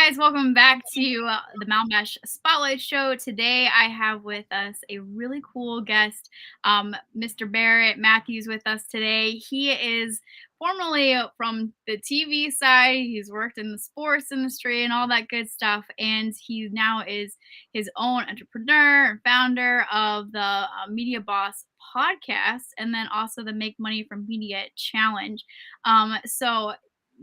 guys, welcome back to the Malibash Spotlight Show. Today I have with us a really cool guest, Mr. Barrett Matthews with us today. He is formerly from the TV side. He's worked in the sports industry and all that good stuff. And he now is his own entrepreneur and founder of the Media Boss podcast and then also the Make Money from Media Challenge. So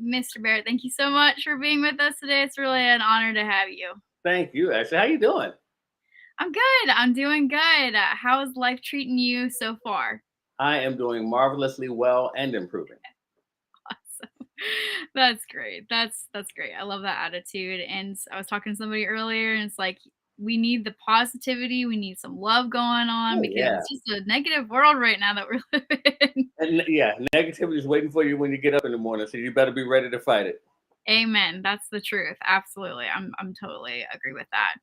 Mr. Barrett, thank you so much for being with us today. It's really an honor to have you. Thank you, Ashley. How you doing? I'm good. I'm doing good. How is life treating you so far? I am doing marvelously well and improving. Awesome. That's great. That's great. I love that attitude. And I was talking to somebody earlier, and it's like we need the positivity. We need some love going on Oh because yeah, it's just a negative world right now that we're living in. and yeah, negativity is waiting for you when you get up in the morning, so you better be ready to fight it. Amen. That's the truth. Absolutely. I'm totally agree with that.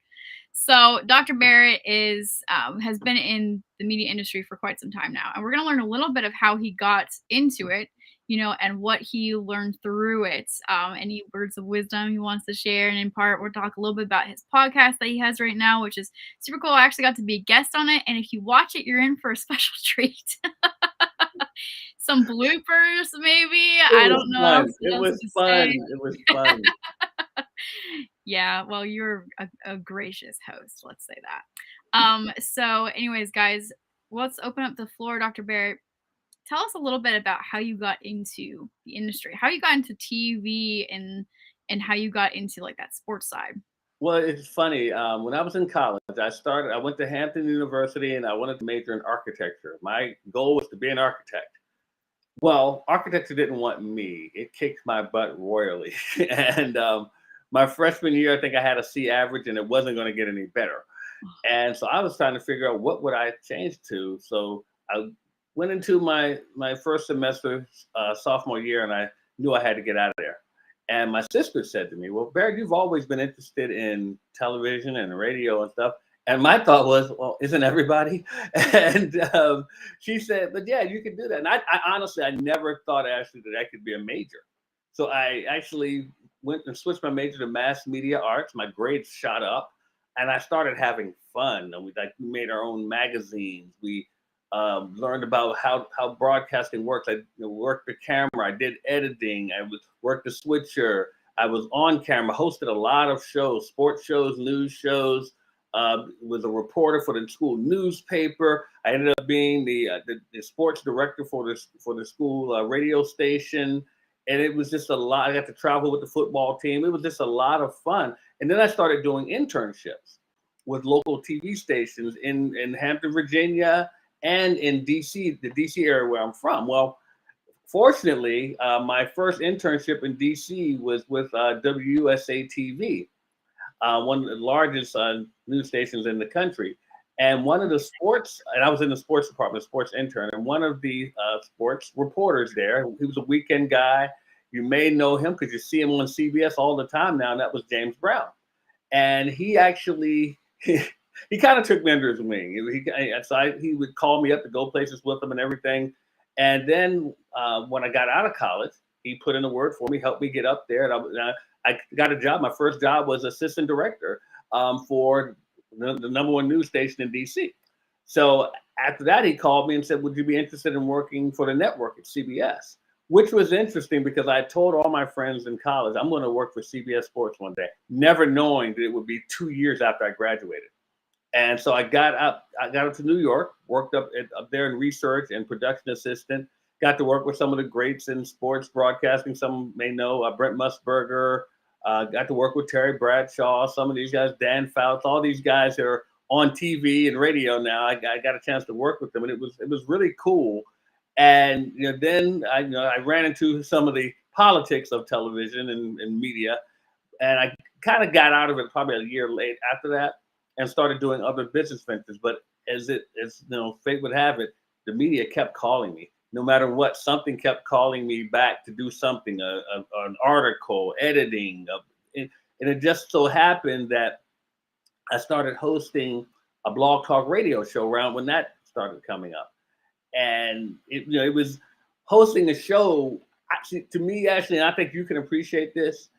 So Dr. Barrett is has been in the media industry for quite some time now, and we're going to learn a little bit of how he got into it, and what he learned through it. Any words of wisdom he wants to share, and in part, we'll talk a little bit about his podcast that he has right now, which is super cool. I actually got to be a guest on it, and if you watch it, you're in for a special treat. Some bloopers, maybe. It I was don't know what fun. else It was to fun. say. It was fun. Yeah, well, you're a gracious host, let's say that. So anyways, guys, let's open up the floor. Dr. Barrett, tell us a little bit about how you got into the industry, how you got into TV and how you got into like that sports side. Well, it's funny. When I was in college, I went to Hampton University, and I wanted to major in architecture. My goal was to be an architect. Well, architecture didn't want me. It kicked my butt royally, and my freshman year, I think I had a C average, and it wasn't going to get any better. And so I was trying to figure out what would I change to. So I went into my first semester, sophomore year, and I knew I had to get out of there. And my sister said to me, "Well, Barrett, you've always been interested in television and radio and stuff." And my thought was, "Well, isn't everybody?" And she said, "But yeah, you can do that." And I honestly, I never thought actually that I could be a major. So I actually went and switched my major to mass media arts. My grades shot up, and I started having fun. And we made our own magazines. We learned about how broadcasting works. I worked the camera. I did editing. I worked the switcher. I was on camera. Hosted a lot of shows, sports shows, news shows. Was a reporter for the school newspaper. I ended up being the sports director for the school radio station, and it was just a lot. I got to travel with the football team. It was just a lot of fun. And then I started doing internships with local TV stations in Hampton, Virginia, and in DC, the DC area where I'm from. Well, fortunately, my first internship in DC was with WUSA TV, one of the largest news stations in the country. And one of the sports, and I was in the sports department, sports intern, and one of the sports reporters there, he was a weekend guy. You may know him because you see him on CBS all the time now, and that was James Brown. And he actually, he kind of took me under his wing. He would call me up to go places with him and everything. And then when I got out of college, he put in a word for me, helped me get up there. And I got a job. My first job was assistant director for the number one news station in DC. So after that, he called me and said, "Would you be interested in working for the network at CBS?" Which was interesting because I told all my friends in college, "I'm going to work for CBS Sports one day," never knowing that it would be 2 years after I graduated. And so I got up to New York, worked up there in research and production assistant, got to work with some of the greats in sports broadcasting. Some may know Brent Musburger, got to work with Terry Bradshaw, some of these guys, Dan Fouts, all these guys that are on TV and radio now. I got a chance to work with them, and it was really cool. And then I ran into some of the politics of television and media, and I kind of got out of it probably a year late after that, and started doing other business ventures. But as fate would have it, the media kept calling me. No matter what, something kept calling me back to do something, an article, editing, and it just so happened that I started hosting a blog talk radio show around when that started coming up. And it was hosting a show. Actually, to me, Ashley, and I think you can appreciate this.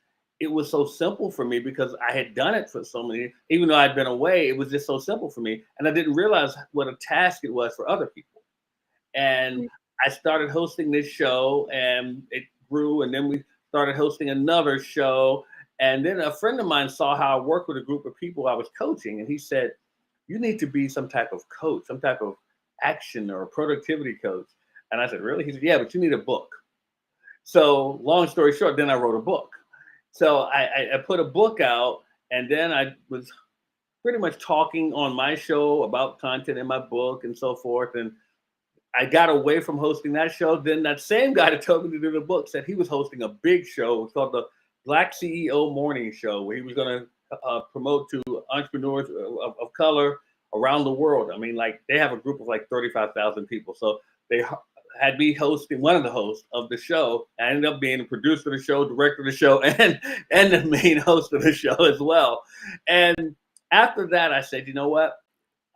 it was so simple for me because I had done it for so many, even though I'd been away, it was just so simple for me. And I didn't realize what a task it was for other people. And I started hosting this show and it grew. And then we started hosting another show. And then a friend of mine saw how I worked with a group of people I was coaching. And he said, you need to be some type of coach, some type of action or productivity coach. And I said, really? He said, yeah, but you need a book. So long story short, then I wrote a book. So I put a book out, and then I was pretty much talking on my show about content in my book and so forth. And I got away from hosting that show. Then that same guy that told me to do the book said he was hosting a big show. It's called the Black CEO Morning Show, where he was going to promote to entrepreneurs of color around the world. I mean, like they have a group of like 35,000 people. So they had me hosting one of the hosts of the show. I ended up being the producer of the show, director of the show, and the main host of the show as well. And after that, I said, you know what?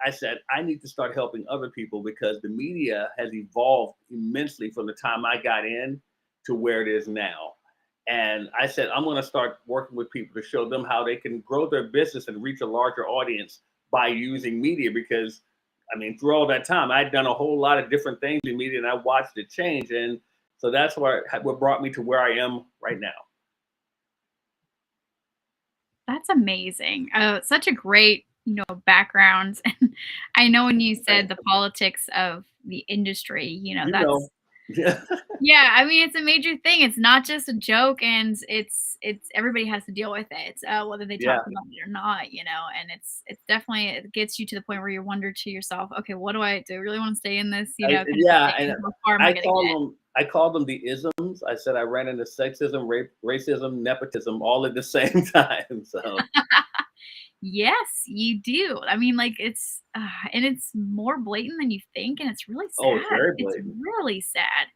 I said, I need to start helping other people because the media has evolved immensely from the time I got in to where it is now. And I said, I'm going to start working with people to show them how they can grow their business and reach a larger audience by using media. Because, I mean, through all that time, I'd done a whole lot of different things in media and I watched it change. And so that's what brought me to where I am right now. That's amazing. Such a great, background. And I know when you said the politics of the industry, You that's know, yeah, yeah, I mean, it's a major thing. It's not just a joke, and it's everybody has to deal with it, whether they talk yeah. about it or not, and it's definitely it gets you to the point where you wonder to yourself, okay, what do I really want to stay in this, kind of Yeah, thing, and and how far am I gonna get? I call them the isms. I said I ran into sexism, racism, nepotism, all at the same time. So Yes, you do. I mean, like, and it's more blatant than you think, and it's really oh, it's sad. very It's blatant. really sad.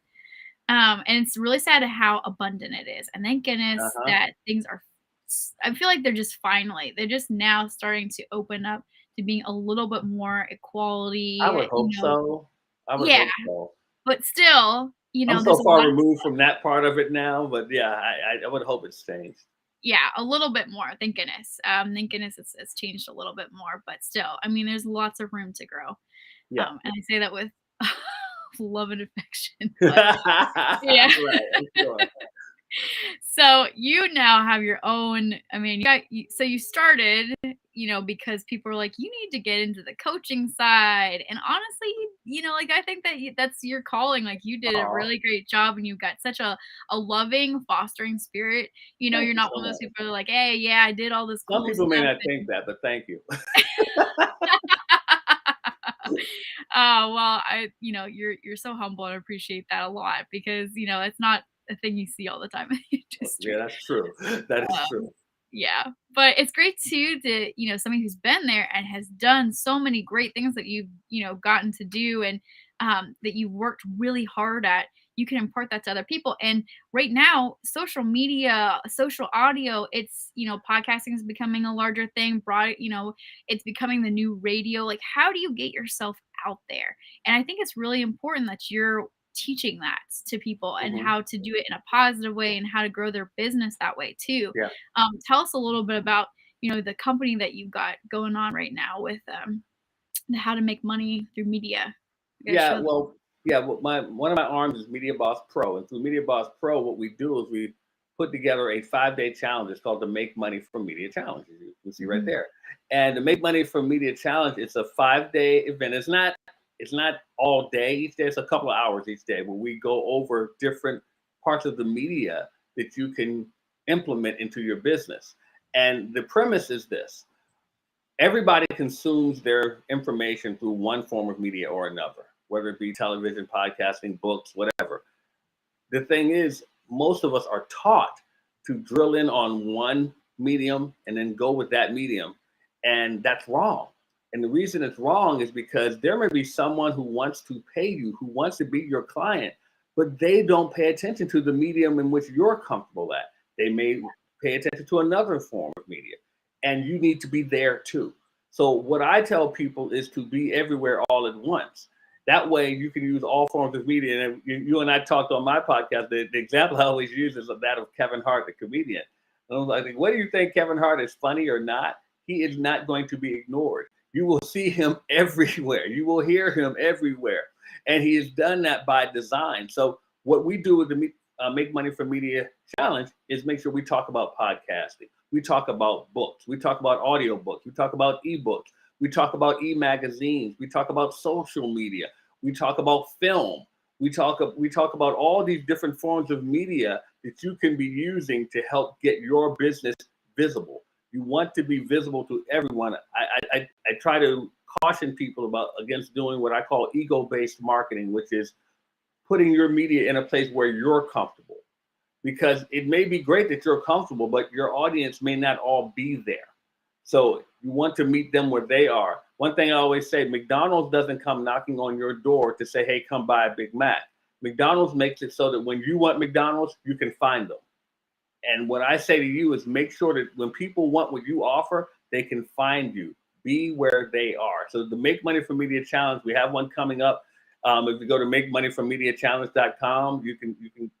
And it's really sad how abundant it is. And thank goodness Uh-huh. that things are I feel like they're just now starting to open up to being a little bit more I equality, would hope so. I would yeah, hope so. but still, I'm there's so a far lot of removed from that part of it now, but yeah, I would hope it's changed. yeah, a little bit more, thank goodness. Thank goodness it's changed a little bit more, but still, I mean, there's lots of room to grow. Yeah. And I say that with love and affection, but yeah. Right, I'm sure. So you now have your own. I mean, so you started, because people were like, you need to get into the coaching side. And honestly, like I think that that's your calling. Like you did a Aw, really great job, and you've got such a loving, fostering spirit. thank You're you not so one of those much. people that are like, hey, yeah, I did all this Some cool people may stuff. not think that, but thank you. Well, you're so humble, and I appreciate that a lot because it's not a thing you see all the time in the Yeah, industry. that's true. That is Um, true. yeah, but it's great too that somebody who's been there and has done so many great things that you've gotten to do, and that you've worked really hard at. You can impart that to other people. And right now, social media, social audio, it's podcasting is becoming a larger thing. It's becoming the new radio. Like, how do you get yourself out there? And I think it's really important that you're teaching that to people and Hmm. how to do it in a positive way and how to grow their business that way too. Yeah. Tell us a little bit about, the company that you've got going on right now with the how to make money through media. You guys Yeah, show them. well, yeah, well, my one of my arms is Media Boss Pro, and through Media Boss Pro, what we do is we put together a 5-day challenge. It's called the Make Money from Media Challenge. You can see right Mhm. there. And the Make Money from Media Challenge, it's a 5-day event. It's not all day each day. It's a couple of hours each day where we go over different parts of the media that you can implement into your business. And the premise is this: everybody consumes their information through one form of media or another, whether it be television, podcasting, books, whatever. The thing is, most of us are taught to drill in on one medium and then go with that medium. And that's wrong. And the reason it's wrong is because there may be someone who wants to pay you, who wants to be your client, but they don't pay attention to the medium in which you're comfortable at. They may pay attention to another form of media, and you need to be there too. So, what I tell people is to be everywhere all at once. That way, you can use all forms of media. And you and I talked on my podcast. The example I always use is that of Kevin Hart, the comedian. And I was like, whether you think Kevin Hart is funny or not, he is not going to be ignored. You will see him everywhere. You will hear him everywhere. And he has done that by design. So what we do with the Make Money from Media Challenge is make sure we talk about podcasting. We talk about books. We talk about audiobooks. We talk about ebooks. We talk about e-magazines. We talk about social media. We talk about film. We talk about all these different forms of media that you can be using to help get your business visible. You want to be visible to everyone. I try to caution people against doing what I call ego-based marketing, which is putting your media in a place where you're comfortable. Because it may be great that you're comfortable, but your audience may not all be there. So you want to meet them where they are. One thing I always say, McDonald's doesn't come knocking on your door to say, hey, come buy a Big Mac. McDonald's makes it so that when you want McDonald's, you can find them. And what I say to you is make sure that when people want what you offer, they can find you. Be where they are. So the Make Money from Media Challenge, we have one coming up. If you go to makemoneyfrommediachallenge.com, you can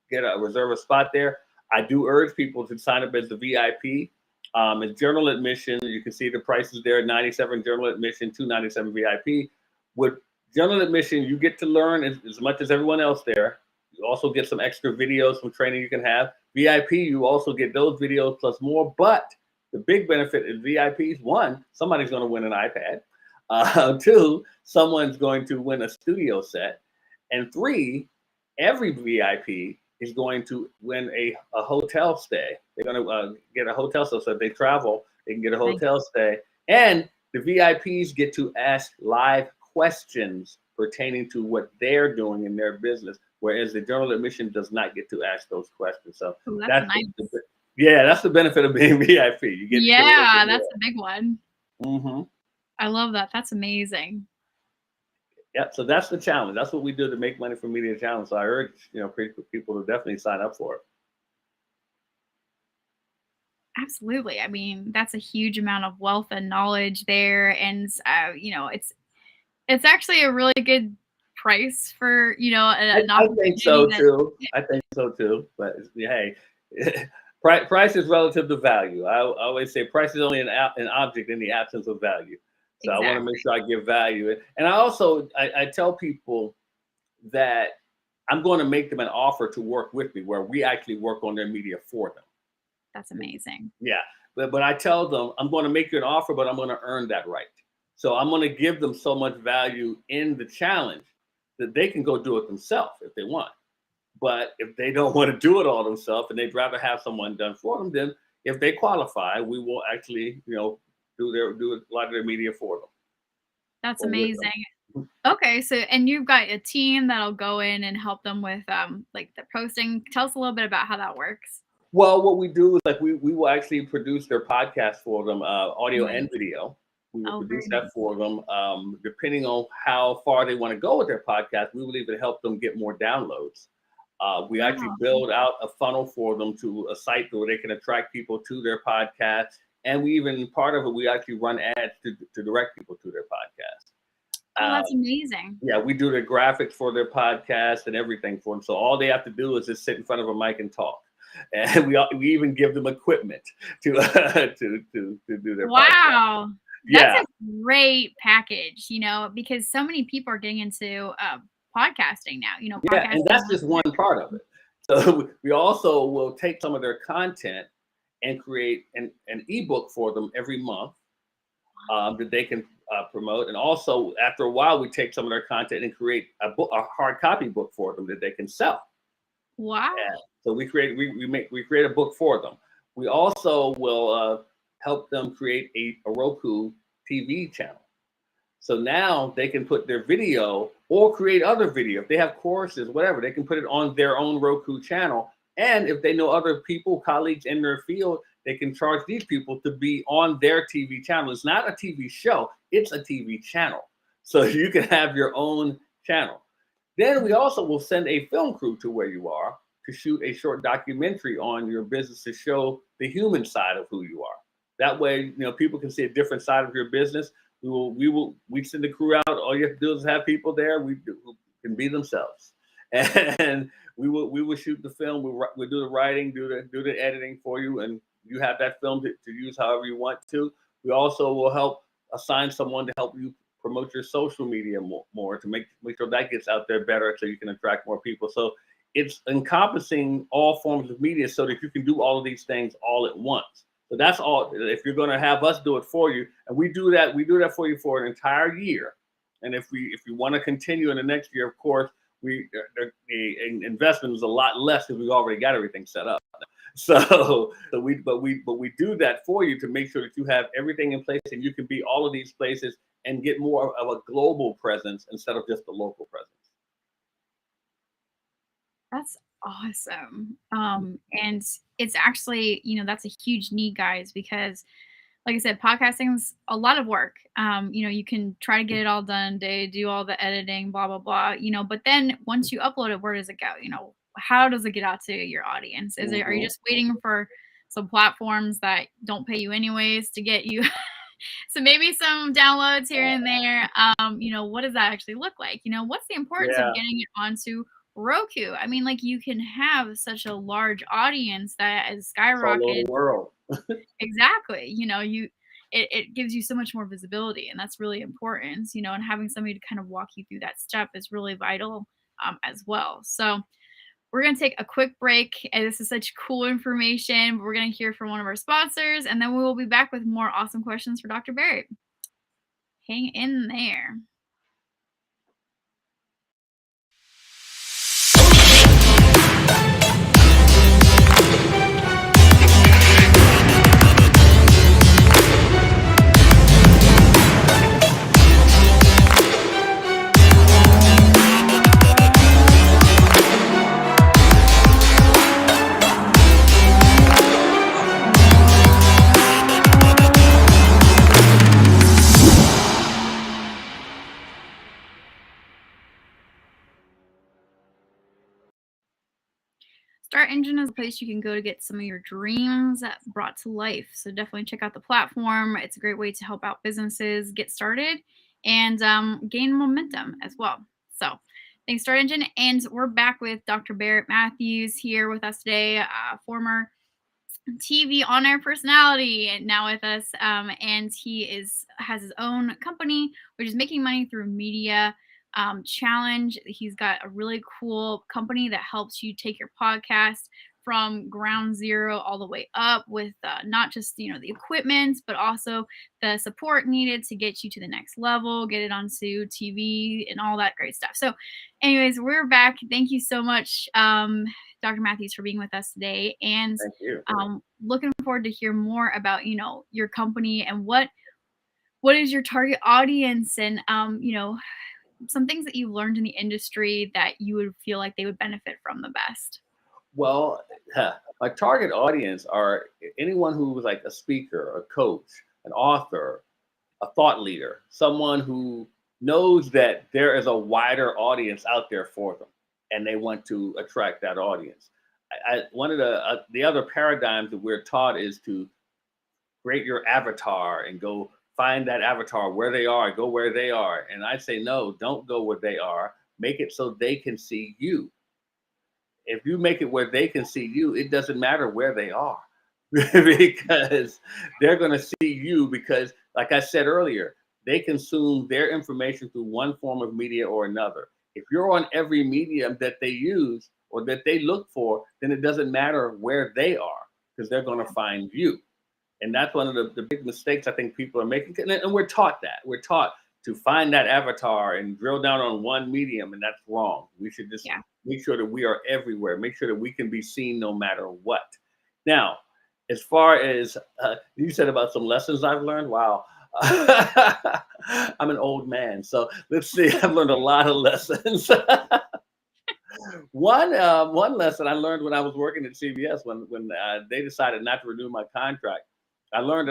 get reserve a spot there. I do urge people to sign up as the VIP. It's general admission. You can see the prices there: $97 general admission, $297 VIP. With general admission, you get to learn as much as everyone else there. You also get some extra videos, some training you can have. VIP, you also get those videos plus more. But the big benefit is VIPs. One, somebody's going to win an iPad. Two, someone's going to win a studio set. And three, every VIP is going to win a hotel stay. They're going to get a hotel stay. So if they travel, they can get a hotel stay. And the VIPs get to ask live questions pertaining to what they're doing in their business, whereas the general admission does not get to ask those questions. So that's nice. That's the benefit of being VIP. You get that's a big one. Mm-hmm. I love that. That's amazing. Yeah, so that's the challenge. That's what we do to Make Money from Media Challenge. So I urge people to definitely sign up for it. Absolutely. I mean, that's a huge amount of wealth and knowledge there, and it's actually a really good price for I think so too. I think so too. But hey, price is relative to value. I always say price is only an object in the absence of value. So exactly. I want to make sure I give value. And I also I tell people that I'm going to make them an offer to work with me, where we actually work on their media for them. That's amazing. Yeah, but I tell them I'm going to make you an offer, but I'm going to earn that right. So I'm going to give them so much value in the challenge that they can go do it themselves if they want. But if they don't want to do it all themselves and they'd rather have someone done for them, then if they qualify, we will actually, do a lot of their media for them. That's amazing. Okay, so and you've got a team that'll go in and help them with like the posting. Tell us a little bit about how that works. Well, what we do is we will actually produce their podcast for them, audio and video. We will produce that for them. Depending on how far they want to go with their podcast, we will even help them get more downloads. We actually build out a funnel for them to a site where they can attract people to their podcast. And we even, part of it, we actually run ads to direct people to their podcast. Oh, that's amazing. Yeah, we do the graphics for their podcast and everything for them. So all they have to do is just sit in front of a mic and talk. And we even give them equipment to do their podcast. Wow. That's a great package, because so many people are getting into podcasting now, Yeah, and that's just one part of it. So we also will take some of their content and create an ebook for them every month that they can promote. And also, after a while, we take some of their content and create a hard copy book for them that they can sell. Wow. Yeah. So we create a book for them. We also will help them create a Roku TV channel. So now they can put their video or create other video. If they have courses, whatever, they can put it on their own Roku channel. And if they know other people, colleagues in their field, they can charge these people to be on their TV channel. It's not a TV show, it's a TV channel. So you can have your own channel. Then we also will send a film crew to where you are to shoot a short documentary on your business to show the human side of who you are. That way, people can see a different side of your business. We send the crew out. All you have to do is have people there. Who can be themselves, and we will shoot the film. We do the writing, do the editing for you, and you have that film to use however you want to. We also will help assign someone to help you promote your social media more to make sure that gets out there better so you can attract more people. So it's encompassing all forms of media so that you can do all of these things all at once. So that's all. If you're going to have us do it for you, and we do that for you for an entire year. And if we want to continue in the next year, of course, the investment is a lot less because we've already got everything set up. So we do that for you to make sure that you have everything in place and you can be all of these places and get more of a global presence instead of just a local presence. That's awesome. And it's actually, that's a huge need, guys, because like I said, podcasting's a lot of work. You can try to get it all done day, do all the editing, blah, blah, blah, but then once you upload it, where does it go? How does it get out to your audience? Are you Hmm. just waiting for some platforms that don't pay you anyways to get you so maybe some downloads here and there? What does that actually look like? What's the importance of Yeah, getting it onto Roku? I mean, like you can have such a large audience that has it's all over skyrocketed. the world. Exactly. It gives you so much more visibility, and that's really important, and having somebody to kind of walk you through that step is really vital as well. So we're going to take a quick break. And this is such cool information. We're going to hear from one of our sponsors, and then we will be back with more awesome questions for Dr. Barrett. Hang in there. Start Engine is a place you can go to get some of your dreams brought to life. So definitely check out the platform. It's a great way to help out businesses get started and gain momentum as well. So thanks, Start Engine. And we're back with Dr. Barrett Matthews here with us today, former TV on-air personality, and now with us. And he has his own company, which is making money through media challenge. He's got a really cool company that helps you take your podcast from ground zero all the way up with not just the equipment, but also the support needed to get you to the next level, get it onto TV and all that great stuff. So anyways, we're back. Thank you so much, Dr. Matthews, for being with us today, and Thank you. looking forward to hear more about your company and what is your target audience, and some things that you've learned in the industry that you would feel like they would benefit from the best. Well, my target audience are anyone who was like a speaker, a coach, an author, a thought leader, someone who knows that there is a wider audience out there for them, and they want to attract that audience. One of the other paradigms that we're taught is to create your avatar and go find that avatar where they are, go where they are. And I say, no, don't go where they are. Make it so they can see you. If you make it where they can see you, it doesn't matter where they are because they're going to see you because, like I said earlier, they consume their information through one form of media or another. If you're on every medium that they use or that they look for, then it doesn't matter where they are because they're going to find you. And that's one of the big mistakes I think people are making. And we're taught that. We're taught to find that avatar and drill down on one medium, and that's wrong. We should just make sure that we are everywhere, make sure that we can be seen no matter what. Now, as far as you said about some lessons I've learned, wow. I'm an old man, so let's see. I've learned a lot of lessons. One lesson I learned when I was working at CBS when they decided not to renew my contract. I learned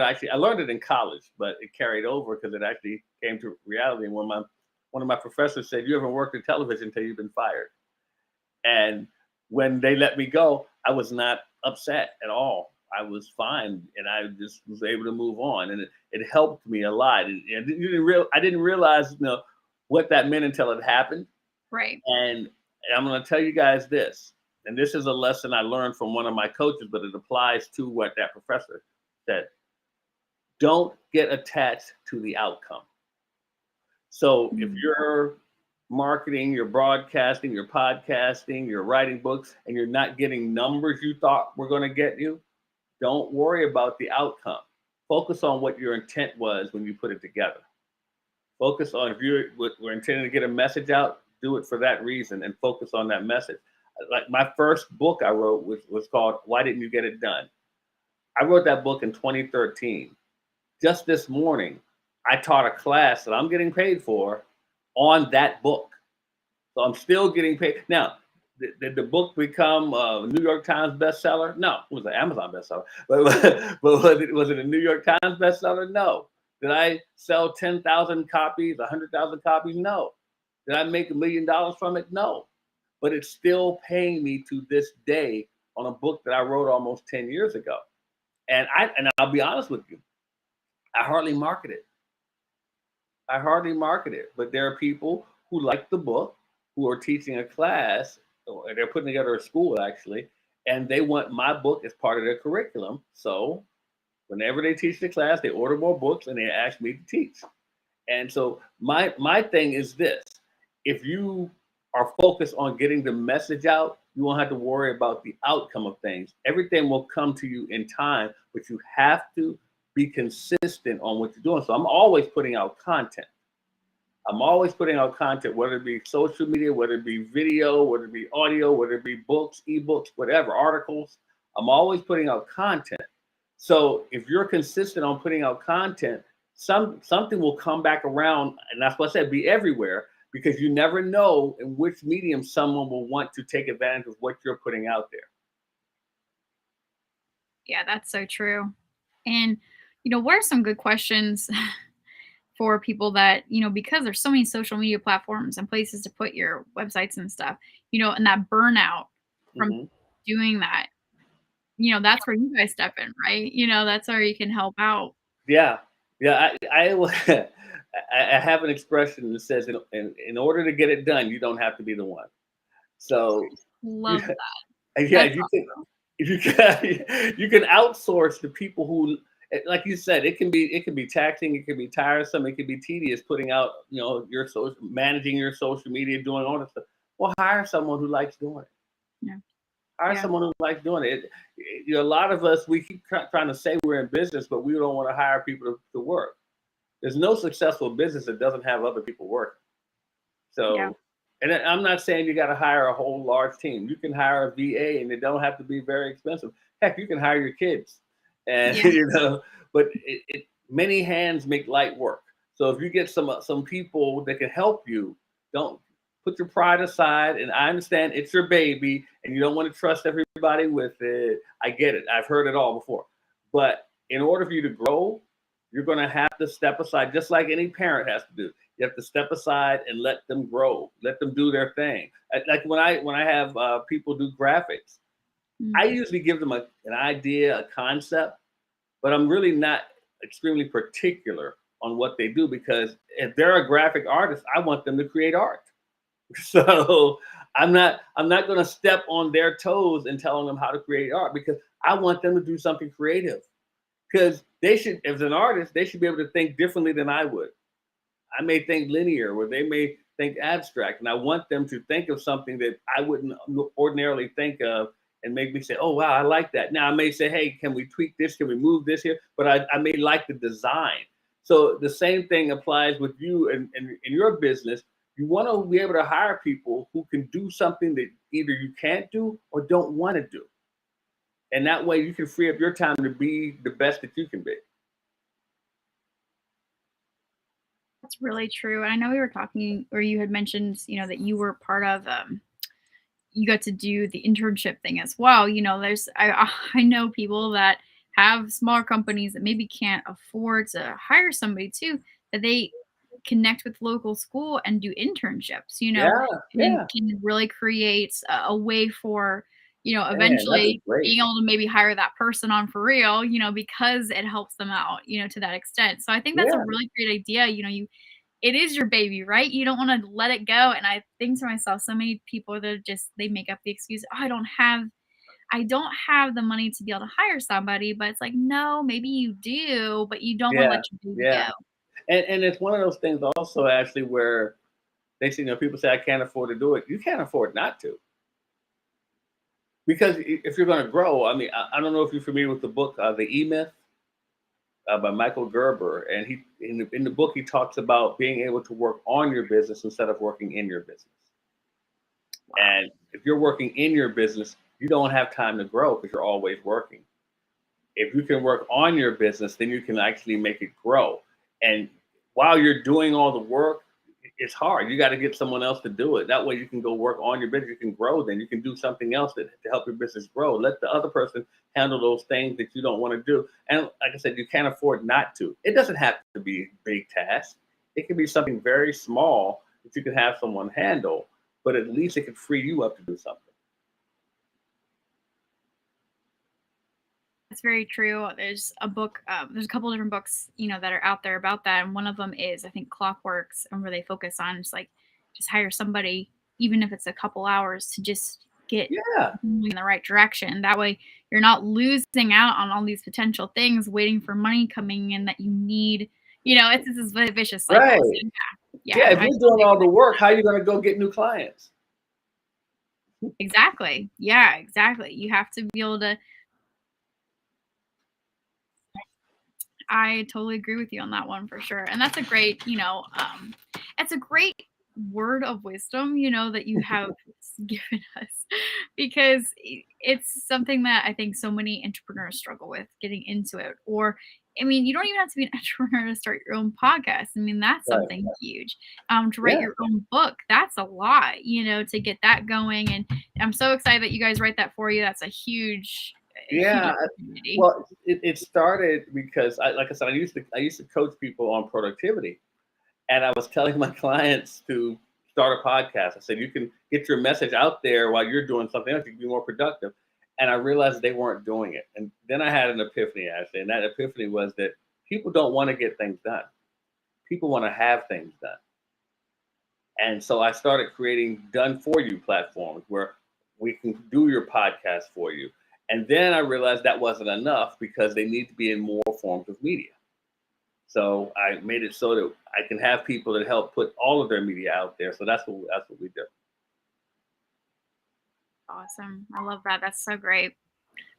it in college, but it carried over because it actually came to reality. And one of my professors said, "You haven't worked in television until you've been fired." And when they let me go, I was not upset at all. I was fine, and I just was able to move on, and it helped me a lot. I didn't realize what that meant until it happened. Right. And I'm going to tell you guys this: and this is a lesson I learned from one of my coaches, but it applies to what that professor said. Don't get attached to the outcome. So if Mm. you're marketing, you're broadcasting, you're podcasting, you're writing books, and you're not getting numbers you thought were going to get you, don't worry about the outcome. Focus on what your intent was when you put it together. Focus on if we're intending to get a message out, do it for that reason and focus on that message. Like my first book I wrote was called Why Didn't You Get It Done? I wrote that book in 2013. Just this morning, I taught a class that I'm getting paid for on that book. So I'm still getting paid. Now, did the book become a New York Times bestseller? No, it was an Amazon bestseller. But was it a New York Times bestseller? No. Did I sell 10,000 copies, 100,000 copies? No. Did I make $1 million from it? No. But it's still paying me to this day on a book that I wrote almost 10 years ago. And I'll be honest with you, I hardly market it. But there are people who like the book, who are teaching a class, or they're putting together a school actually, and they want my book as part of their curriculum. So whenever they teach the class, they order more books and they ask me to teach. And so my thing is this: if you are focused on getting the message out, you won't have to worry about the outcome of things. Everything will come to you in time, but you have to be consistent on what you're doing. So I'm always putting out content. Whether it be social media, whether it be video, whether it be audio, whether it be books, ebooks, whatever, articles. I'm always putting out content. So if you're consistent on putting out content, something will come back around, and that's what I said, be everywhere, because you never know in which medium someone will want to take advantage of what you're putting out there. Yeah, that's so true. And, what are some good questions for people that, because there's so many social media platforms and places to put your websites and stuff, and that burnout from Hmm. doing that, that's where you guys step in, right? That's where you can help out. Yeah, yeah. I have an expression that says, in order to get it done, you don't have to be the one. So you, Love that. yeah, That's you can awesome. you can you can outsource to people who, like you said, it can be taxing, it can be tiresome, it can be tedious putting out, your social, managing your social media, doing all this stuff. Well, hire someone who likes doing it. Yeah. Hire Yeah. someone who likes doing it. A lot of us, we keep trying to say we're in business, but we don't want to hire people to work. There's no successful business that doesn't have other people working. Yeah. So, and I'm not saying you got to hire a whole large team. You can hire a VA, and it don't have to be very expensive. Heck, you can hire your kids, and Yeah. But many hands make light work. So if you get some people that can help you, don't put your pride aside. And I understand it's your baby, and you don't want to trust everybody with it. I get it. I've heard it all before. But in order for you to grow, you're going to have to step aside, just like any parent has to do. You have to step aside and let them grow, let them do their thing. Like when I have people do graphics, Mm. I usually give them an idea, a concept, but I'm really not extremely particular on what they do, because if they're a graphic artist, I want them to create art. So I'm not going to step on their toes and telling them how to create art, because I want them to do something creative. Because they should, as an artist, they should be able to think differently than I would. I may think linear, or they may think abstract, and I want them to think of something that I wouldn't ordinarily think of, and make me say, "Oh wow, I like that." Now I may say, "Hey, can we tweak this? Can we move this here?" But I may like the design. So the same thing applies with you and in your business. You want to be able to hire people who can do something that either you can't do or don't want to do, and that way you can free up your time to be the best that you can be. That's really true. And I know we were talking, or you had mentioned, that you were part of, you got to do the internship thing as well. There's, I know people that have smaller companies that maybe can't afford to hire somebody too, that they connect with local school and do internships, Yeah, and yeah, can really create a way for, man, that'd be eventually great. being able to maybe hire that person on for real, because it helps them out, to that extent. So I think that's a Yeah. really great idea. it is your baby, right? You don't want to let it go. And I think to myself, so many people that just they make up the excuse, oh, I don't have the money to be able to hire somebody, but it's like, no, maybe you do, but you don't want to Yeah, let your baby yeah. go. And it's one of those things also, Ashley, where they say, people say I can't afford to do it. You can't afford not to. Because if you're going to grow, I mean, I don't know if you're familiar with the book, The E-Myth, by Michael Gerber. And he in the book, he talks about being able to work on your business instead of working in your business. And if you're working in your business, you don't have time to grow because you're always working. If you can work on your business, then you can actually make it grow. And while you're doing all the work, it's hard. You got to get someone else to do it. That way you can go work on your business. You can grow, then you can do something else to help your business grow. Let the other person handle those things that you don't want to do. And like I said, you can't afford not to. It doesn't have to be a big task. It can be something very small that you can have someone handle, but at least it can free you up to do something. That's very true. There's a book, there's a couple different books, that are out there about that. And one of them is, I think, Clockworks, and where they focus on just like, just hire somebody, even if it's a couple hours, to just get Yeah. moving in the right direction. That way you're not losing out on all these potential things, waiting for money coming in that you need. It's this vicious cycle. Right. So, Yeah. If I you're doing totally all the agree. work, how are you going to go get new clients? Exactly. Yeah, exactly. You have to be able to. I totally agree with you on that one for sure. And that's a great, it's a great word of wisdom, that you have given us, because it's something that I think so many entrepreneurs struggle with getting into it. Or, I mean, you don't even have to be an entrepreneur to start your own podcast. I mean, that's Right. something huge. To write Yeah. your own book, that's a lot, to get that going. And I'm so excited that you guys write that for you. That's a huge Yeah. opportunity. Well, it started because like I said, I used to coach people on productivity, and I was telling my clients to start a podcast. I said you can get your message out there while you're doing something else. You can be more productive. And I realized they weren't doing it. And then I had an epiphany, actually, and that epiphany was that people don't want to get things done. People want to have things done. And so I started creating done for you platforms where we can do your podcast for you. And then I realized that wasn't enough because they need to be in more forms of media. So I made it so that I can have people that help put all of their media out there. So that's what we do. Awesome. I love that. That's so great.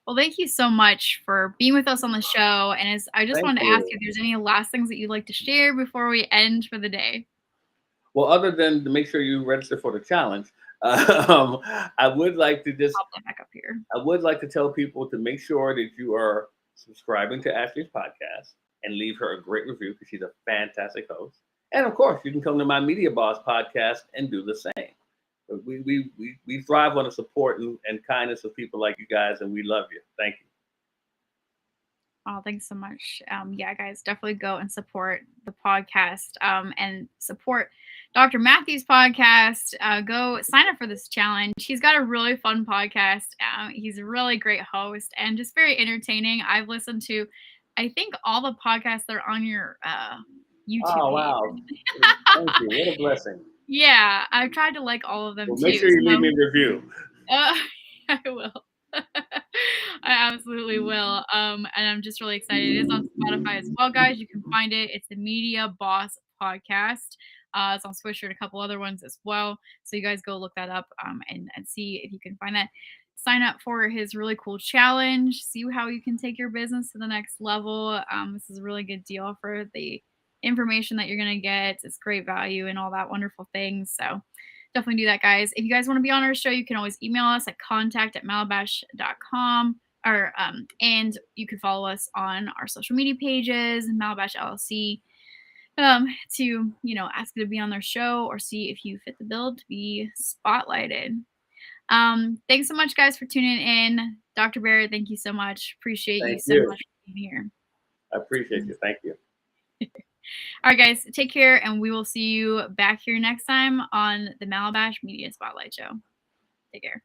Well, thank you so much for being with us on the show. And I just Thank wanted to ask you. if there's any last things that you'd like to share before we end for the day. Well, other than to make sure you register for the challenge, um, I would like to just I'll put back up here. I would like to tell people to make sure that you are subscribing to Ashley's podcast and leave her a great review because she's a fantastic host. And of course, you can come to my Media Boss podcast and do the same. We thrive on the support and kindness of people like you guys, and we love you. Thank you. Oh, thanks so much. Yeah, guys, definitely go and support the podcast, and support Dr. Matthews' podcast. Go sign up for this challenge. He's got a really fun podcast. He's a really great host and just very entertaining. I've listened to, I think, all the podcasts that are on your YouTube Oh, page. wow. Thank you. What a blessing. Yeah, I've tried to like all of them Well, too. make sure you leave So, me a review. I will. I absolutely will. And I'm just really excited. It is on Spotify as well, guys. You can find it. It's the Media Boss Podcast. It's on Swisher and a couple other ones as well. So you guys go look that up, and see if you can find that. Sign up for his really cool challenge. See how you can take your business to the next level. This is a really good deal for the information that you're going to get. It's great value and all that wonderful things. So definitely do that, guys. If you guys want to be on our show, you can always email us at contact@malibash.com, or and you can follow us on our social media pages, Malibash LLC, to ask to be on their show or see if you fit the bill to be spotlighted. Thanks so much, guys, for tuning in. Dr. Barrett, thank you so much. Appreciate you Thank so you. much for being here. I appreciate you. Thank you. All right, guys, take care, and we will see you back here next time on the Malibash Media Spotlight Show. Take care.